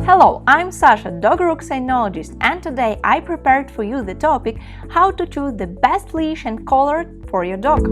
Hello, I'm Sasha, DogRook cynologist, and today I prepared for you the topic how to choose the best leash and collar for your dog.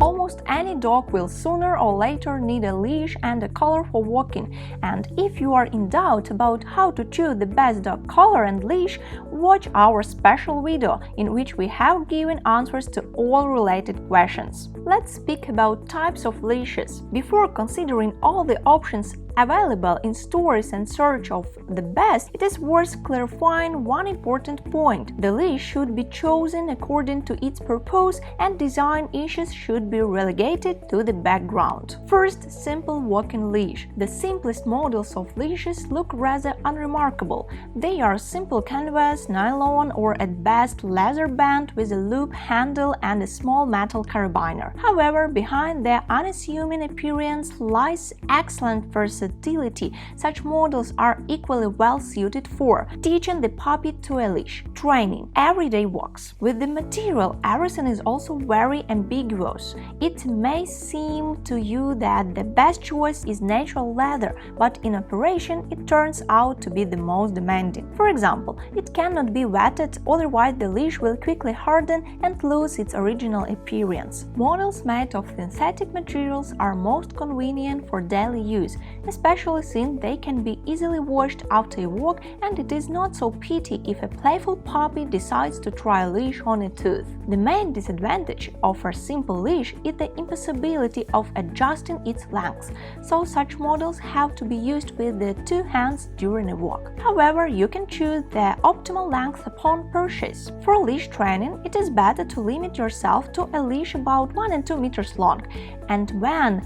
Almost any dog will sooner or later need a leash and a collar for walking, and if you are in doubt about how to choose the best dog collar and leash, watch our special video in which we have given answers to all related questions. Let's speak about types of leashes. Before considering all the options available in stores and search of the best, it is worth clarifying one important point. The leash should be chosen according to its purpose, and design issues should be relegated to the background. First, simple walking leash. The simplest models of leashes look rather unremarkable. They are simple canvas, nylon, or at best leather band with a loop handle and a small metal carabiner. However, behind their unassuming appearance lies excellent versatility. Such models are equally well suited for teaching the puppy to a leash, training, everyday walks. With the material, everything is also very ambiguous. It may seem to you that the best choice is natural leather, but in operation it turns out to be the most demanding. For example, it cannot be wetted, otherwise the leash will quickly harden and lose its original appearance. Models made of synthetic materials are most convenient for daily use, especially since they can be easily washed after a walk, and it is not so pity if a playful puppy decides to try a leash on a tooth. The main disadvantage of a simple leash is the impossibility of adjusting its length, so such models have to be used with the two hands during a walk. However, you can choose the optimal length upon purchase. For leash training, it is better to limit yourself to a leash about 1 and 2 meters long, and when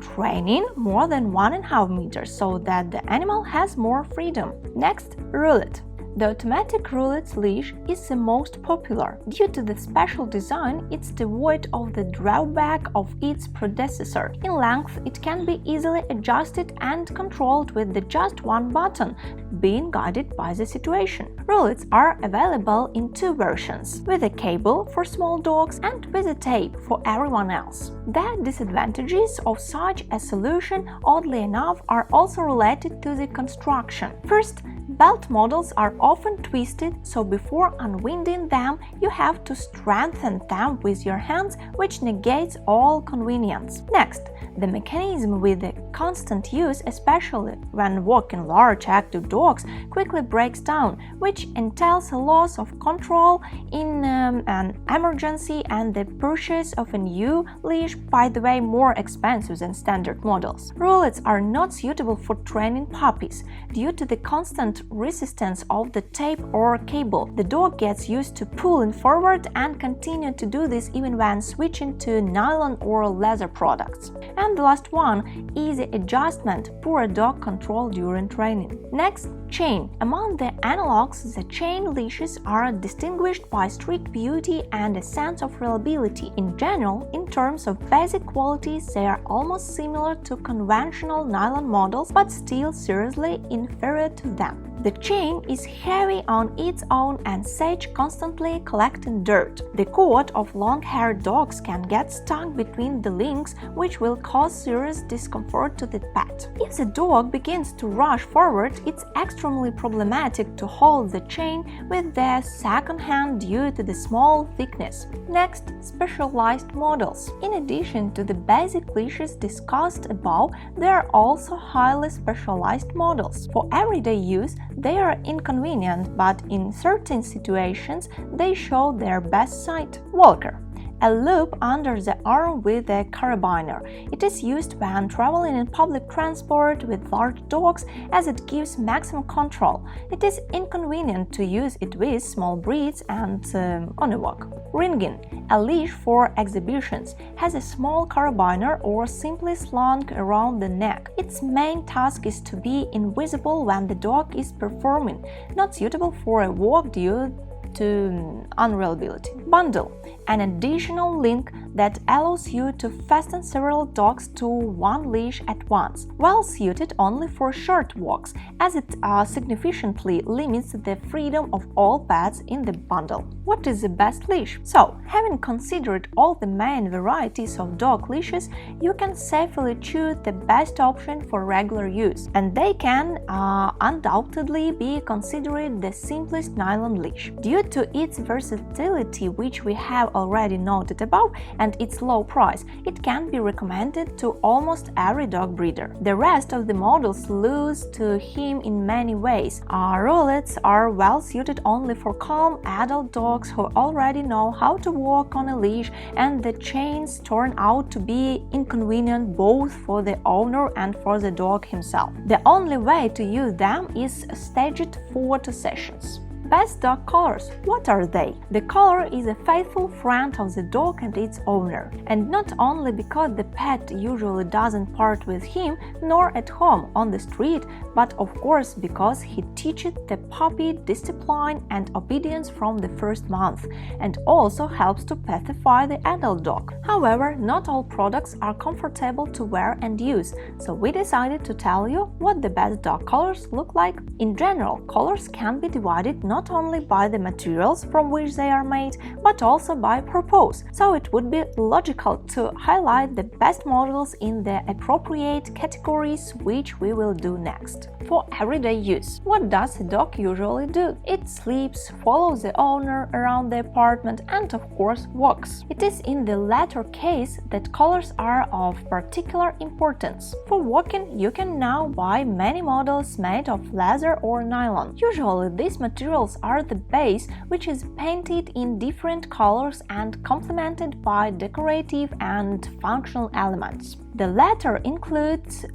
training, more than 1.5 meters, so that the animal has more freedom. Next, Roulette. The automatic Roulette leash is the most popular. Due to the special design, it's devoid of the drawback of its predecessor. In length, it can be easily adjusted and controlled with just one button, being guided by the situation. Roulettes are available in two versions, with a cable for small dogs and with a tape for everyone else. The disadvantages of such a solution, oddly enough, are also related to the construction. First, belt models are often twisted, so before unwinding them, you have to strengthen them with your hands, which negates all convenience. Next, the mechanism with the constant use, especially when walking large active dogs, quickly breaks down, which entails a loss of control in an emergency and the purchase of a new leash, by the way, more expensive than standard models. Roulettes are not suitable for training puppies. Due to the constant resistance of the tape or cable, the dog gets used to pulling forward and continue to do this even when switching to nylon or leather products. And the last one, easy adjustment, poor dog control during training. Next, chain. Among the analogs, the chain leashes are distinguished by strict beauty and a sense of reliability. In general, in terms of basic qualities, they are almost similar to conventional nylon models, but still seriously inferior to them. The chain is heavy on its own and such constantly collecting dirt. The coat of long-haired dogs can get stuck between the links, which will cause serious discomfort to the pet. If the dog begins to rush forward, it's extremely problematic to hold the chain with the second hand due to the small thickness. Next, specialized models. In addition to the basic leashes discussed above, there are also highly specialized models. For everyday use, they are inconvenient, but in certain situations, they show their best side. Walker. A loop under the arm with a carabiner. It is used when traveling in public transport with large dogs, as it gives maximum control. It is inconvenient to use it with small breeds and on a walk. Ringing. A leash for exhibitions has a small carabiner or simply slung around the neck. Its main task is to be invisible when the dog is performing, not suitable for a walk due to unreliability. Bundle, an additional link that allows you to fasten several dogs to one leash at once, well suited only for short walks, as it significantly limits the freedom of all pets in the bundle. What is the best leash? So, having considered all the main varieties of dog leashes, you can safely choose the best option for regular use, and they can undoubtedly be considered the simplest nylon leash. Due to its versatility, which we have already noted above, and its low price, it can be recommended to almost every dog breeder. The rest of the models lose to him in many ways. Roulettes are well suited only for calm adult dogs who already know how to walk on a leash, and the chains turn out to be inconvenient both for the owner and for the dog himself. The only way to use them is staged photo sessions. Best dog collars. What are they? The collar is a faithful friend of the dog and its owner, and not only because the pet usually doesn't part with him, nor at home on the street, but of course because he teaches the puppy discipline and obedience from the first month, and also helps to pacify the adult dog. However, not all products are comfortable to wear and use, so we decided to tell you what the best dog collars look like. In general, collars can be divided not only by the materials from which they are made, but also by purpose, so it would be logical to highlight the best models in the appropriate categories, which we will do next. For everyday use, what does a dog usually do? It sleeps, follows the owner around the apartment, and of course walks. It is in the latter case that collars are of particular importance. For walking, you can now buy many models made of leather or nylon. Usually these materials are the base, which is painted in different colors and complemented by decorative and functional elements. The latter includes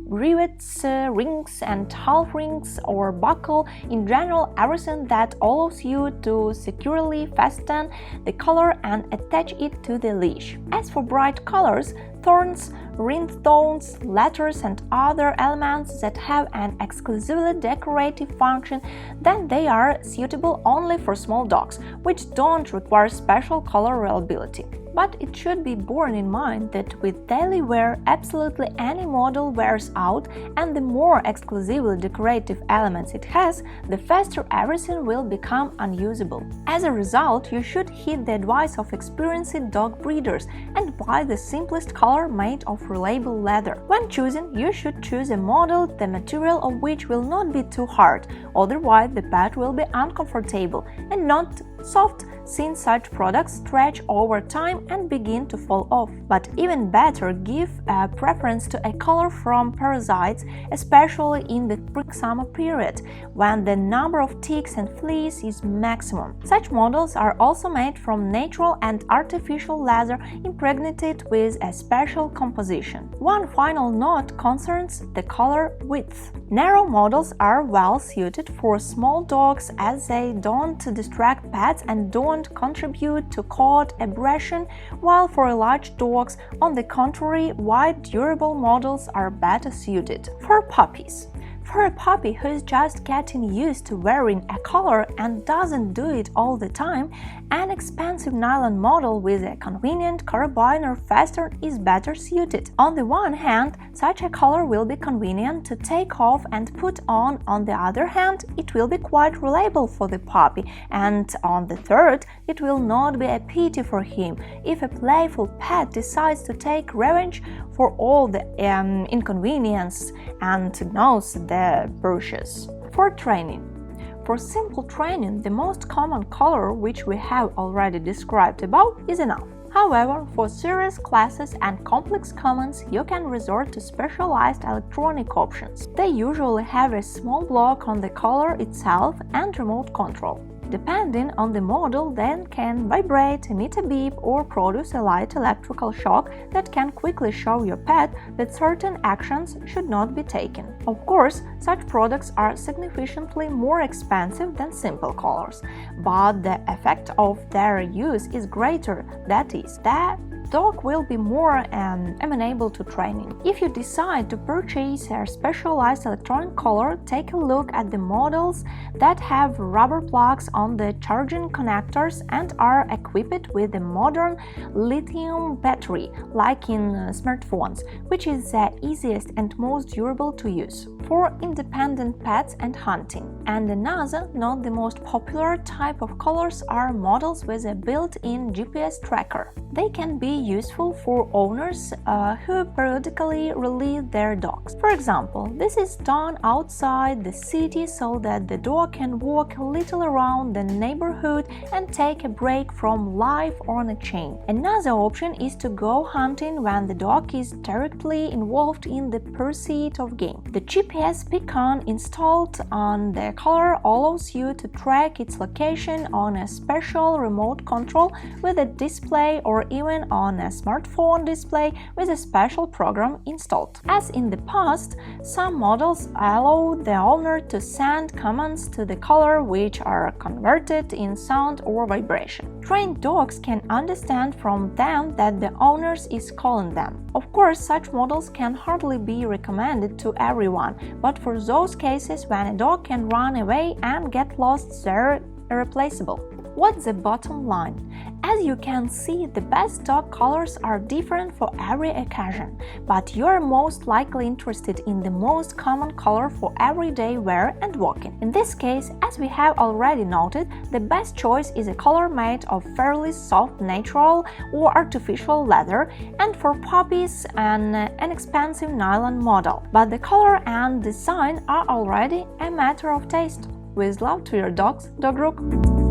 rivets, rings and half rings or buckle, in general everything that allows you to securely fasten the collar and attach it to the leash. As for bright colors, thorns, rhinestones, letters and other elements that have an exclusively decorative function, then they are suitable only for small dogs, which don't require special color reliability. But it should be borne in mind that with daily wear, absolutely any model wears out, and the more exclusively decorative elements it has, the faster everything will become unusable. As a result, you should heed the advice of experienced dog breeders and buy the simplest collar made of reliable leather. When choosing, you should choose a model the material of which will not be too hard, otherwise the pet will be uncomfortable, and not soft, since such products stretch over time and begin to fall off. But even better, give a preference to a collar from parasites, especially in the spring-summer period, when the number of ticks and fleas is maximum. Such models are also made from natural and artificial leather impregnated with a special composition. One final note concerns the collar width. Narrow models are well suited for small dogs, as they don't distract pets and don't contribute to coat abrasion, while for large dogs, on the contrary, wide, durable models are better suited. For puppies. For a puppy who is just getting used to wearing a collar and doesn't do it all the time, an expensive nylon model with a convenient carabiner fastener is better suited. On the one hand, such a collar will be convenient to take off and put on the other hand, it will be quite reliable for the puppy, and on the third, it will not be a pity for him if a playful pet decides to take revenge for all the inconvenience and knows the bruises. For training. For simple training, the most common collar, which we have already described above, is enough. However, for serious classes and complex commands, you can resort to specialized electronic options. They usually have a small block on the collar itself and remote control. Depending on the model, they can vibrate, emit a beep, or produce a light electrical shock that can quickly show your pet that certain actions should not be taken. Of course, such products are significantly more expensive than simple collars, but the effect of their use is greater, that is, the dog will be more amenable to training. If you decide to purchase a specialized electronic collar, take a look at the models that have rubber plugs on the charging connectors and are equipped with a modern lithium battery, like in smartphones, which is the easiest and most durable to use for independent pets and hunting. And another, not the most popular type of collars are models with a built-in GPS tracker. They can be useful for owners who periodically release their dogs. For example, this is done outside the city so that the dog can walk a little around the neighborhood and take a break from life on a chain. Another option is to go hunting when the dog is directly involved in the pursuit of game. The GPS beacon installed on the collar allows you to track its location on a special remote control with a display or even on a smartphone display with a special program installed. As in the past, some models allow the owner to send commands to the collar which are converted in sound or vibration. Trained dogs can understand from them that the owner is calling them. Of course, such models can hardly be recommended to everyone, but for those cases when a dog can run away and get lost, they're irreplaceable. What's the bottom line? As you can see, the best dog collars are different for every occasion, but you are most likely interested in the most common collar for everyday wear and walking. In this case, as we have already noted, the best choice is a collar made of fairly soft natural or artificial leather, and for puppies an inexpensive nylon model. But the color and design are already a matter of taste. With love to your dogs, DogRook.